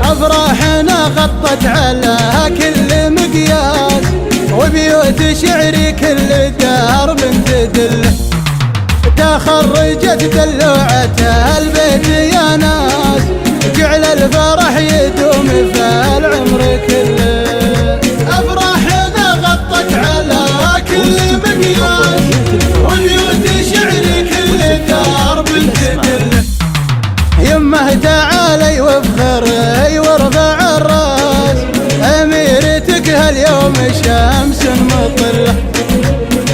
أفراحنا غطت على كل مقياس، وبيوت شعري كل درب تدله. تخرجت دلوعة البيت يا ناس، جعل الفرح يدوم في العمر كله. أفراحنا غطت على كل مقياس، وبيوت شعري كل درب تدله. يمه تعالي وافخري وارفع الراس، أميرتك هاليوم شمس مطلة.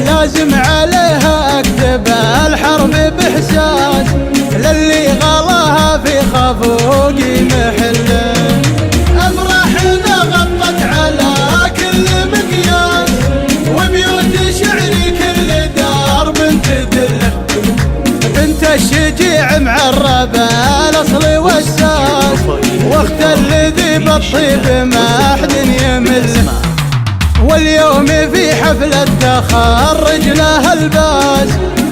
لازم عليها اكتب الحرب باحساس، للي غلاها في خفوقي محله. افراحنا غطت على كل مقياس، وبيوت شعري كل درب تدله. بنت الشجيع معرب الاصل والساس، واخت الذي بالطيب ما حد يمله. واليوم في حفلة تخرج لها الباس،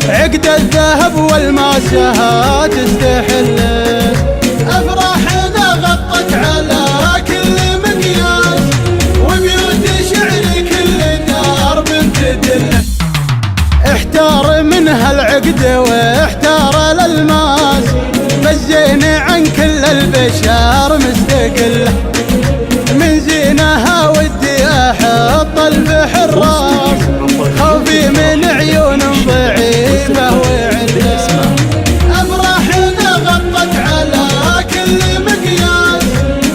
عقد الذهب والماسها تستحل. أفراحنا غطت على كل مقياس، وبيوت شعري كل درب تدله. احتار منها العقد واحتار الالماس، بالزين عن كل البشر مستقله. من زينها ودي احط البحر راس، خوفي من عيون ضعيفه وعله. افراحنا غطت على كل مقياس،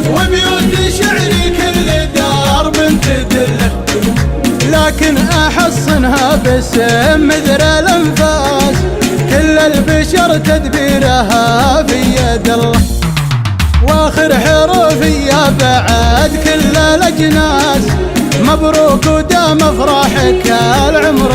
وبيوت شعري كل درب تدله. لكن احصنها باسم مدر الانفاس، كل البشر تدبيرها في يد الله. واخر حروفيا بعد كل الاجناس، مبروك ودام افراحك العمر.